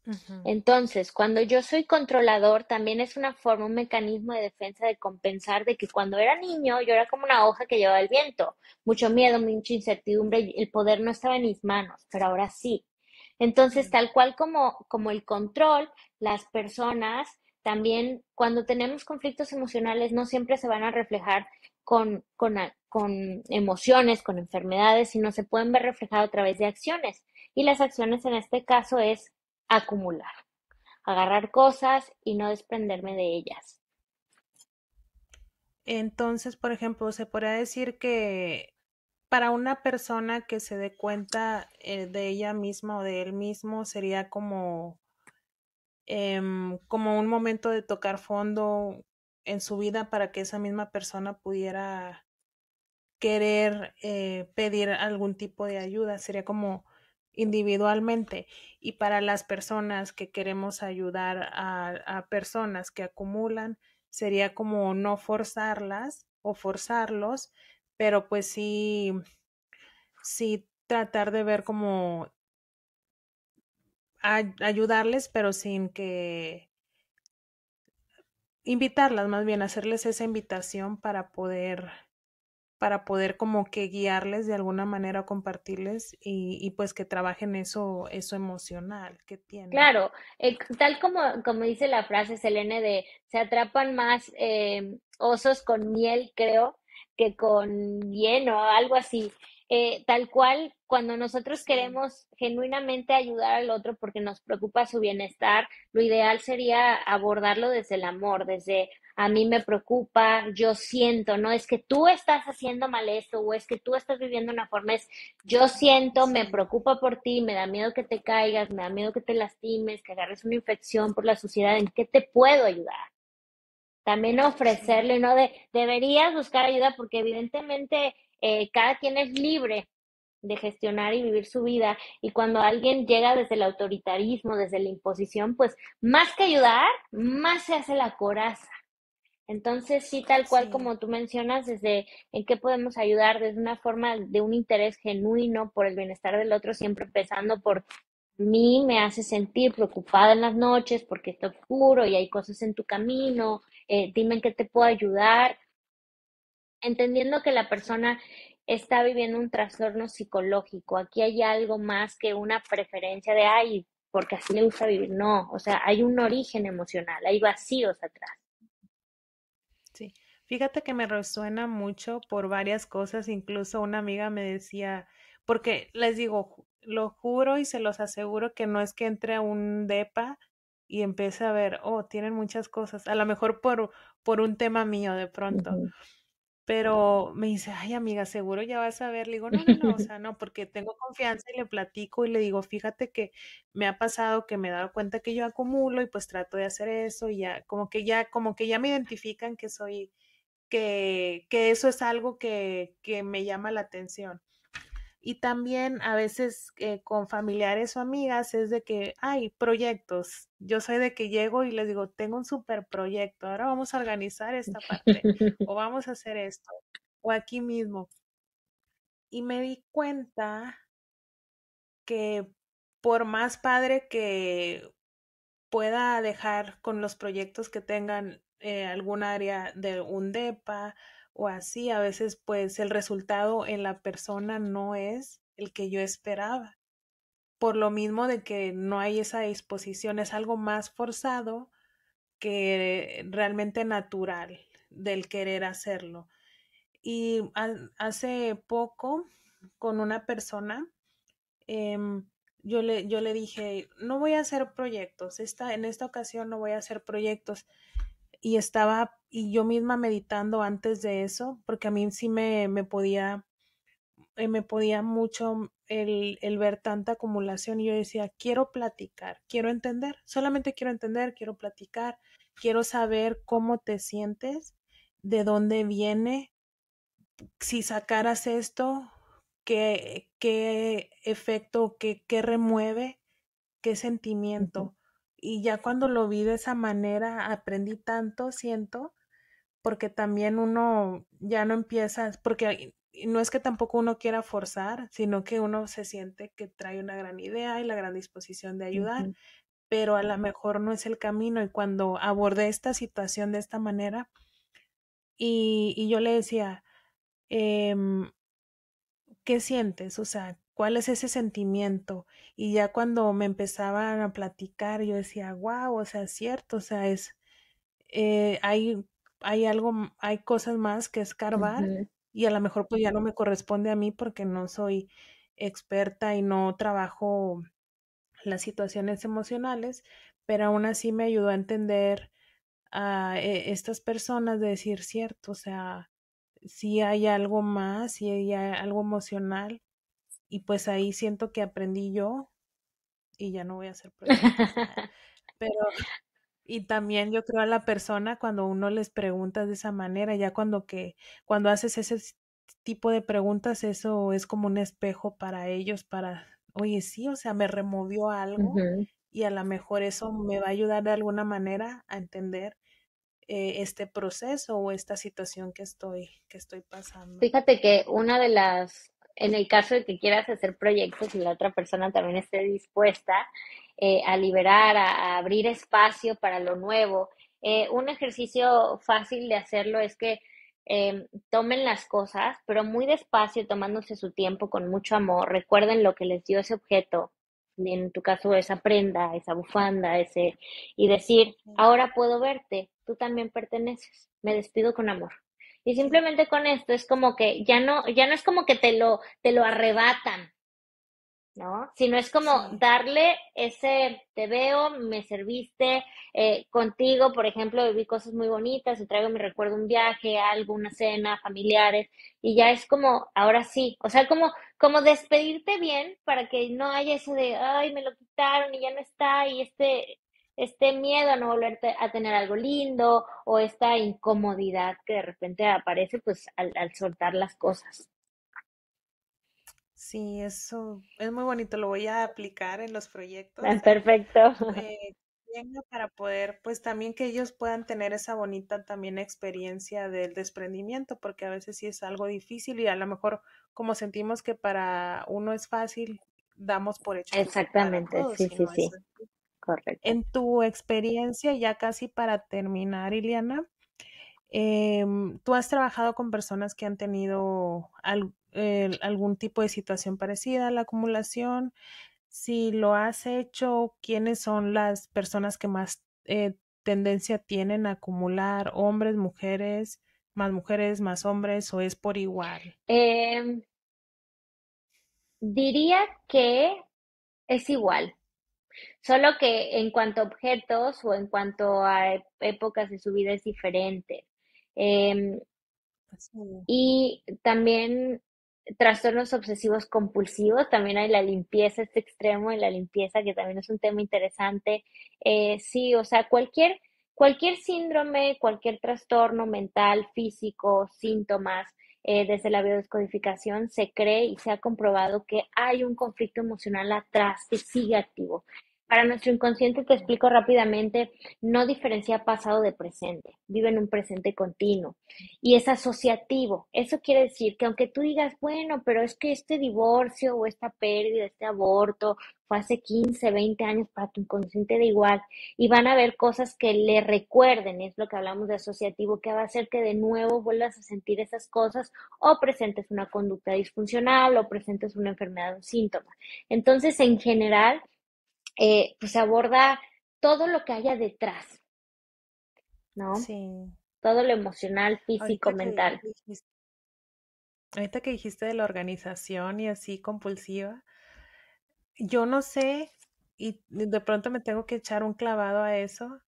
Ujú. Entonces, cuando yo soy controlador, también es una forma, un mecanismo de defensa de compensar de que cuando era niño yo era como una hoja que llevaba el viento, mucho miedo, mucha incertidumbre, y el poder no estaba en mis manos, pero ahora sí. Entonces, Sí. tal cual como el control, las personas también, cuando tenemos conflictos emocionales, no siempre se van a reflejar con emociones, con enfermedades, sino se pueden ver reflejados a través de acciones. Y las acciones en este caso es acumular, agarrar cosas y no desprenderme de ellas. Entonces, por ejemplo, se podría decir que para una persona que se dé cuenta de ella misma o de él mismo sería como un momento de tocar fondo en su vida para que esa misma persona pudiera querer pedir algún tipo de ayuda. Sería como individualmente. Y para las personas que queremos ayudar a personas que acumulan, sería como no forzarlas o forzarlos, pero pues sí, sí tratar de ver como ayudarles, pero sin que invitarlas, más bien hacerles esa invitación para poder como que guiarles de alguna manera, compartirles y pues que trabajen eso emocional que tienen. Claro, tal como dice la frase Selene de se atrapan más osos con miel, creo, que con hieno, algo así. Tal cual, cuando nosotros Sí, queremos genuinamente ayudar al otro porque nos preocupa su bienestar, lo ideal sería abordarlo desde el amor, desde a mí me preocupa, yo siento, no es que tú estás haciendo mal esto o es que tú estás viviendo una forma, es yo siento, me sí, preocupa por ti, me da miedo que te caigas, me da miedo que te lastimes, que agarres una infección por la suciedad, ¿en qué te puedo ayudar? También sí, ofrecerle, no de, deberías buscar ayuda porque evidentemente cada quien es libre de gestionar y vivir su vida y cuando alguien llega desde el autoritarismo, desde la imposición, pues más que ayudar, más se hace la coraza. Entonces, sí, tal cual sí, como tú mencionas, desde en qué podemos ayudar, desde una forma de un interés genuino por el bienestar del otro, siempre empezando por mí, me hace sentir preocupada en las noches porque está oscuro y hay cosas en tu camino, dime en qué te puedo ayudar, entendiendo que la sí. persona está viviendo un trastorno psicológico. Aquí hay algo más que una preferencia de, ay, porque así le gusta vivir. No, o sea, hay un origen emocional, hay vacíos atrás. Sí, fíjate que me resuena mucho por varias cosas, incluso una amiga me decía, porque les digo, lo juro y se los aseguro que no es que entre a un depa y empiece a ver, oh, tienen muchas cosas, a lo mejor por un tema mío de pronto, Ujú. pero me dice, ay amiga, seguro ya vas a ver, le digo, no, no, no, o sea, no, porque tengo confianza y le platico y le digo, fíjate que me ha pasado que me he dado cuenta que yo acumulo y pues trato de hacer eso y ya, como que ya me identifican que soy que eso es algo que me llama la atención. Y también a veces con familiares o amigas es de que hay proyectos. Yo soy de que llego y les digo, tengo un super proyecto, ahora vamos a organizar esta parte o vamos a hacer esto o aquí mismo. Y me di cuenta que por más padre que pueda dejar con los proyectos que tengan algún área de un DEPA o así, a veces pues el resultado en la persona no es el que yo esperaba. Por lo mismo de que no hay esa disposición, es algo más forzado que realmente natural del querer hacerlo. Y hace poco con una persona em, yo le dije, no voy a hacer proyectos, en esta ocasión no voy a hacer proyectos. Y estaba, y yo misma meditando antes de eso, porque a mí sí me podía mucho el ver tanta acumulación y yo decía, quiero platicar, quiero entender, solamente quiero entender, quiero platicar, quiero saber cómo te sientes, de dónde viene, si sacaras esto, qué efecto, qué remueve, qué Ujú, sentimiento. Y ya cuando lo vi de esa manera, aprendí tanto, siento, porque también uno ya no empieza, porque no es que tampoco uno quiera forzar, sino que uno se siente que trae una gran idea y la gran disposición de ayudar, ujú. pero a lo mejor no es el camino. Y cuando abordé esta situación de esta manera, y yo le decía, em, ¿qué sientes? O sea, ¿cuál es ese sentimiento? Y ya cuando me empezaban a platicar, yo decía, wow, o sea, es cierto, o sea, hay, hay algo, hay cosas más que escarbar Ujú, y a lo mejor pues ya no me corresponde a mí porque no soy experta y no trabajo las situaciones emocionales, pero aún así me ayudó a entender a estas personas de decir cierto, o sea, si hay algo más, si hay algo emocional y pues ahí siento que aprendí yo y ya no voy a hacer proyectos. Pero, y también yo creo a la persona cuando uno les pregunta de esa manera, ya cuando haces ese tipo de preguntas, eso es como un espejo para ellos, para, oye, sí, o sea, me removió algo ujú. y a lo mejor eso me va a ayudar de alguna manera a entender este proceso o esta situación que estoy pasando. Fíjate que una de las, en el caso de que quieras hacer proyectos y la otra persona también esté dispuesta a liberar, a abrir espacio para lo nuevo, Un ejercicio fácil de hacerlo es que tomen las cosas, pero muy despacio, tomándose su tiempo con mucho amor. Recuerden lo que les dio ese objeto, en tu caso esa prenda, esa bufanda, y decir, Sí, ahora puedo verte, tú también perteneces, me despido con amor. Y sí, simplemente con esto es como que ya no es como que te lo arrebatan, ¿no? Sino es como sí, darle ese, te veo, me serviste, contigo, por ejemplo, viví cosas muy bonitas, y traigo mi recuerdo un viaje, algo, una cena, familiares, y ya es como, ahora sí, o sea, como despedirte bien para que no haya eso de, ay, me lo quitaron y ya no está, y este miedo a no volverte a tener algo lindo, o esta incomodidad que de repente aparece, pues, al soltar las cosas. sí, eso es muy bonito, lo voy a aplicar en los proyectos. Perfecto. eh, Venga, para poder, pues también que ellos puedan tener esa bonita también experiencia del desprendimiento, porque a veces sí es algo difícil y a lo mejor como sentimos que para uno es fácil, damos por hecho que para Exactamente, todos, sí, y sí, no es sí, así. correcto. En tu experiencia, ya casi para terminar, Iliana, ¿tú has trabajado con personas que han tenido algún tipo de situación parecida a la acumulación? Si lo has hecho, ¿quiénes son las personas que más tendencia tienen a acumular? ¿Hombres, mujeres, más hombres o es por igual? Em, Diría que es igual, solo que en cuanto a objetos o en cuanto a épocas de su vida es diferente. Em, Sí. y también trastornos obsesivos compulsivos, también hay la limpieza, este extremo de la limpieza, que también es un tema interesante. Sí, o sea, cualquier síndrome, cualquier trastorno mental, físico, síntomas, desde la biodescodificación se cree y se ha comprobado que hay un conflicto emocional atrás que sigue activo. Para nuestro inconsciente, te explico rápidamente, no diferencia pasado de presente, vive en un presente continuo y es asociativo. Eso quiere decir que aunque tú digas, bueno, pero es que este divorcio o esta pérdida, este aborto fue hace 15, 20 años, para tu inconsciente da igual, y van a haber cosas que le recuerden, es lo que hablamos de asociativo, que va a hacer que de nuevo vuelvas a sentir esas cosas, o presentes una conducta disfuncional o presentes una enfermedad o un síntoma. Entonces, en general, pues aborda todo lo que haya detrás, ¿no? Sí. Todo lo emocional, físico, Ahorita mental. ahorita que dijiste de la organización y así compulsiva, yo no sé, y de pronto me tengo que echar un clavado a eso,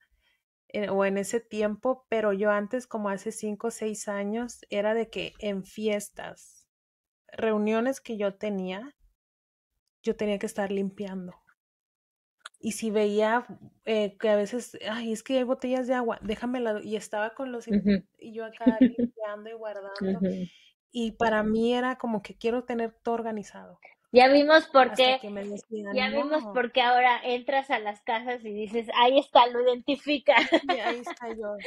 o en ese tiempo, pero yo antes, como hace 5 o 6 años, era de que en fiestas, reuniones que yo tenía que estar limpiando. Y si veía que a veces, ay, es que hay botellas de agua, déjamela, y estaba con Ujú. y yo acá limpiando y guardando, Ujú. y para mí era como que quiero tener todo organizado, Ya vimos por hasta qué, que me ya decían, vimos no, por qué ahora entras a las casas y dices, ahí está, lo identifica. y ahí está yo.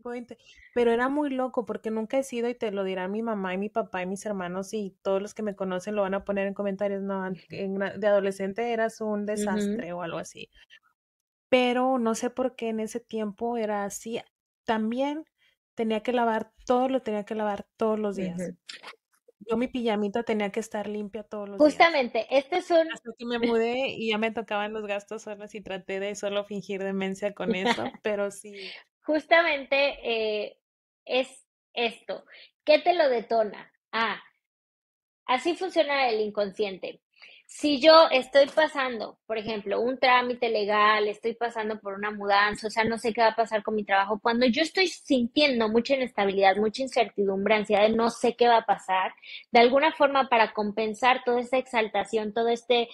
Puente. Pero era muy loco porque nunca he sido, y te lo dirán mi mamá y mi papá y mis hermanos y todos los que me conocen lo van a poner en comentarios, no, de adolescente eras un Ujú, desastre o algo así. Pero no sé por qué en ese tiempo era así. También tenía que lavar todo, lo tenía que lavar todos los días. ujú. Yo mi pijamita tenía que estar limpia todos los días. Justamente, este es un, Hasta que me mudé y ya me tocaban los gastos solos y traté de solo fingir demencia con eso, pero sí, justamente es esto. ¿Qué te lo detona? Ah, así funciona el inconsciente. Si yo estoy pasando, por ejemplo, un trámite legal, estoy pasando por una mudanza, o sea, no sé qué va a pasar con mi trabajo, cuando yo estoy sintiendo mucha inestabilidad, mucha incertidumbre, ansiedad, no sé qué va a pasar, de alguna forma para compensar toda esta exaltación, todo este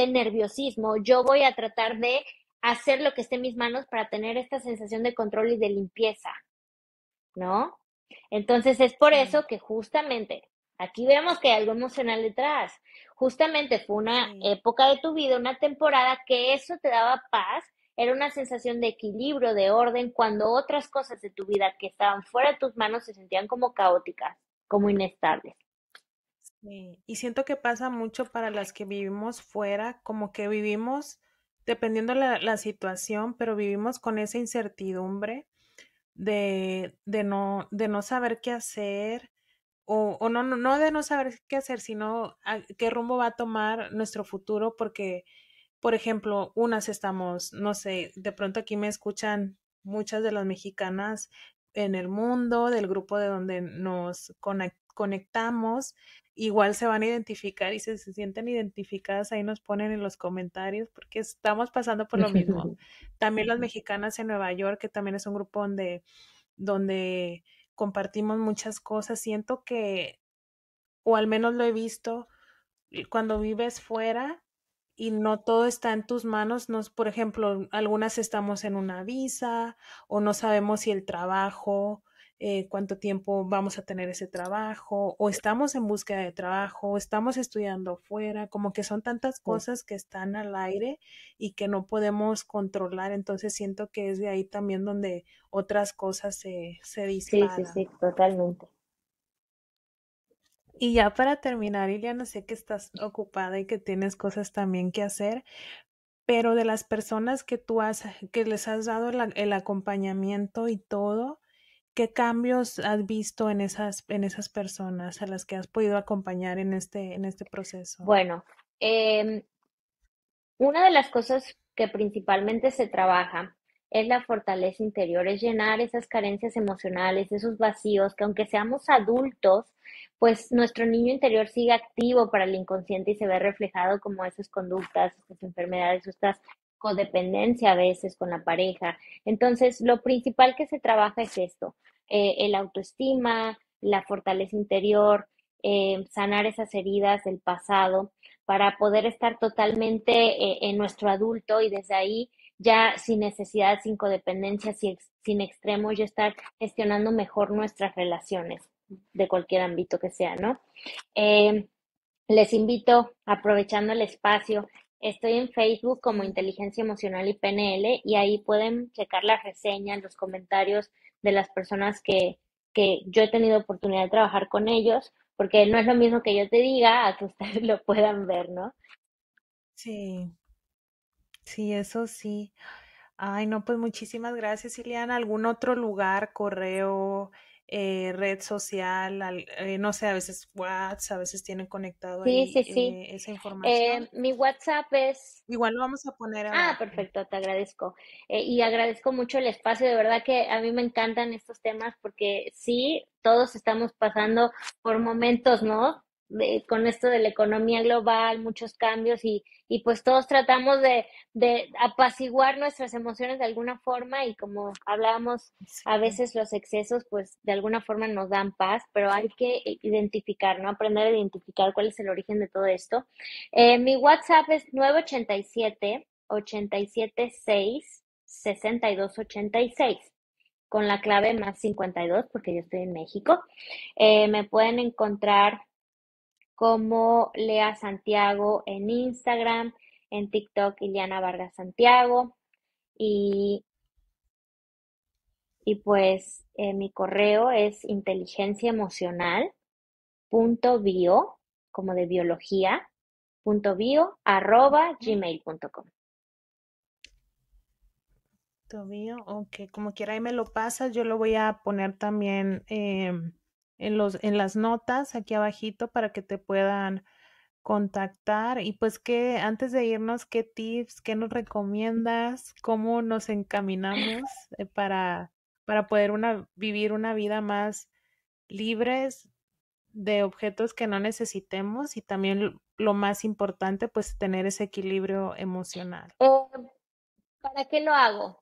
nerviosismo, yo voy a tratar de hacer lo que esté en mis manos para tener esta sensación de control y de limpieza, ¿no? Entonces es por sí, eso que justamente aquí vemos que hay algo emocional detrás. Justamente fue una sí. época de tu vida, una temporada que eso te daba paz, era una sensación de equilibrio, de orden, cuando otras cosas de tu vida que estaban fuera de tus manos se sentían como caóticas, como inestables. Sí, y siento que pasa mucho para las que vivimos fuera, como que vivimos, dependiendo la situación, pero vivimos con esa incertidumbre de no saber qué hacer, o no, no de no saber qué hacer, sino qué rumbo va a tomar nuestro futuro, porque, por ejemplo, unas estamos, no sé, de pronto aquí me escuchan muchas de las mexicanas en el mundo, del grupo de donde nos conectamos, igual se van a identificar y si se sienten identificadas, ahí nos ponen en los comentarios, porque estamos pasando por lo mismo. También las mexicanas en Nueva York, que también es un grupo donde compartimos muchas cosas. Siento que, o al menos lo he visto, cuando vives fuera y no todo está en tus manos, nos, por ejemplo, algunas estamos en una visa o no sabemos si el trabajo, cuánto tiempo vamos a tener ese trabajo, o estamos en búsqueda de trabajo, o estamos estudiando fuera, como que son tantas cosas que están al aire y que no podemos controlar, entonces siento que es de ahí también donde otras cosas se Sí, sí, disparan. sí, totalmente. Y ya para terminar, Iliana, sé que estás ocupada y que tienes cosas también que hacer, pero de las personas que que les has dado el acompañamiento y todo, ¿qué cambios has visto en esas personas a las que has podido acompañar en este proceso? Bueno, em, una de las cosas que principalmente se trabaja es la fortaleza interior, es llenar esas carencias emocionales, esos vacíos, que aunque seamos adultos, pues nuestro niño interior sigue activo para el inconsciente y se ve reflejado como esas conductas, estas enfermedades, estas codependencia a veces con la pareja. Entonces, lo principal que se trabaja es esto, el autoestima, la fortaleza interior, sanar esas heridas del pasado para poder estar totalmente en nuestro adulto y desde ahí ya sin necesidad, sin codependencia, sin extremos, ya estar gestionando mejor nuestras relaciones de cualquier ámbito que sea, ¿no? Eh, Les invito, aprovechando el espacio, estoy en Facebook como Sí. Inteligencia Emocional y PNL y ahí pueden checar las reseñas, los comentarios de las personas que yo he tenido oportunidad de trabajar con ellos, porque no es lo mismo que yo te diga a que ustedes lo puedan ver, ¿no? Sí, sí, eso sí. Ay, no, pues muchísimas gracias, Ileana. ¿Algún otro lugar, correo, red social, no sé, a veces WhatsApp, a veces tienen conectado Sí, ahí sí, sí. esa información? Mi WhatsApp es... Igual lo vamos a poner Ah, abajo. perfecto, te agradezco. Y agradezco mucho el espacio. De verdad que a mí me encantan estos temas porque sí, todos estamos pasando por momentos, ¿no? Con esto de la economía global, muchos cambios y pues todos tratamos de apaciguar nuestras emociones de alguna forma y como hablábamos, a Sí, veces los excesos pues de alguna forma nos dan paz, pero hay que identificar, ¿no? Aprender a identificar cuál es el origen de todo esto. Mi WhatsApp es 987-876-6286 con la clave más 52 porque yo estoy en México. Me pueden encontrar como Lea Santiago en Instagram, en TikTok Iliana Vargas Santiago y, y pues mi correo es inteligenciaemocional.bio, como de biología, punto bio, arroba ujú. gmail.com. Tobío, ok, como quiera ahí me lo pasas, yo lo voy a poner también en las notas aquí abajito para que te puedan contactar y pues que antes de irnos, ¿qué tips, qué nos recomiendas, cómo nos encaminamos para poder vivir una vida más libres de objetos que no necesitemos y también lo más importante, pues tener ese equilibrio emocional? Eh, ¿Para qué lo hago?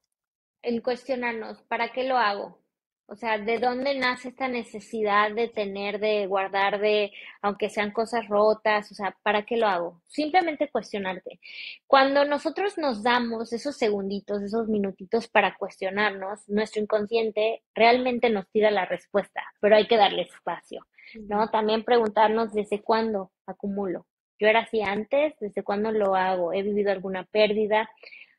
El cuestionarnos, ¿para qué lo hago? O sea, ¿de dónde nace esta necesidad de tener, de guardar, aunque sean cosas rotas? O sea, ¿para qué lo hago? Simplemente cuestionarte. Cuando nosotros nos damos esos segunditos, esos minutitos para cuestionarnos, nuestro inconsciente realmente nos tira la respuesta, pero hay que darle espacio, Ujú. ¿no? También preguntarnos desde cuándo acumulo. Yo era así antes, ¿desde cuándo lo hago? ¿He vivido alguna pérdida?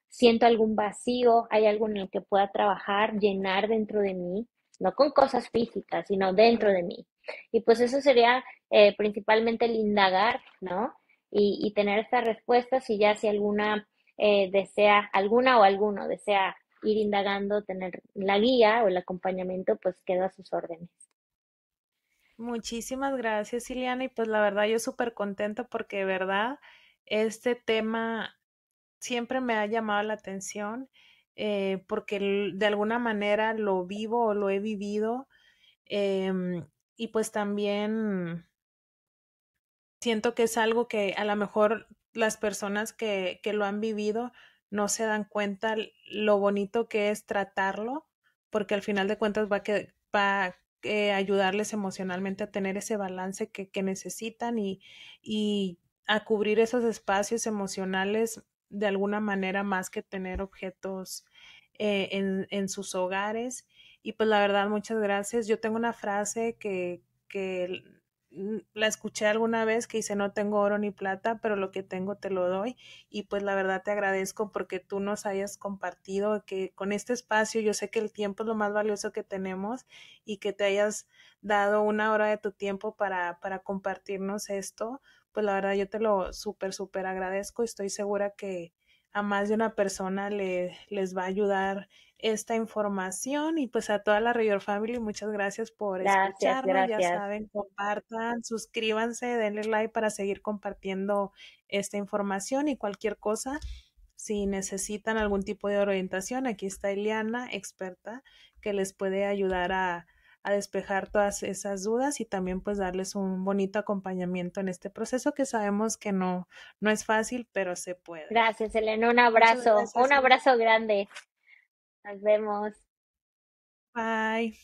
¿Siento algún vacío? ¿Hay algo en el que pueda trabajar, llenar dentro de mí? No con cosas físicas, sino dentro Claro. de mí. Y pues eso sería principalmente el indagar, ¿no? Y tener estas respuestas y ya si alguna desea, alguna o alguno desea ir indagando, tener la guía o el acompañamiento, pues quedo a sus órdenes. Muchísimas gracias, Ileana. Y pues la verdad yo súper contenta porque de verdad este tema siempre me ha llamado la atención porque de alguna manera lo vivo o lo he vivido. Y pues también siento que es algo que a lo mejor las personas que lo han vivido no se dan cuenta lo bonito que es tratarlo, porque al final de cuentas va a ayudarles emocionalmente a tener ese balance que necesitan y a cubrir esos espacios emocionales de alguna manera más que tener objetos en sus hogares. Y pues la verdad, muchas gracias. Yo tengo una frase que la escuché alguna vez que dice no tengo oro ni plata, pero lo que tengo te lo doy. Y pues la verdad te agradezco porque tú nos hayas compartido que con este espacio yo sé que el tiempo es lo más valioso que tenemos y que te hayas dado una hora de tu tiempo para compartirnos esto. Pues la verdad yo te lo súper agradezco y estoy segura que a más de una persona les va a ayudar esta información y pues a toda la Rayor Family, muchas gracias por Gracias, escucharnos. Ya gracias. saben, compartan, suscríbanse, denle like para seguir compartiendo esta información y cualquier cosa. Si necesitan algún tipo de orientación, aquí está Ileana, experta, que les puede ayudar a despejar todas esas dudas y también pues darles un bonito acompañamiento en este proceso que sabemos que no es fácil, pero se puede. Gracias, Elena. Muchas Un gracias, Ileana. abrazo grande. Nos vemos. Bye.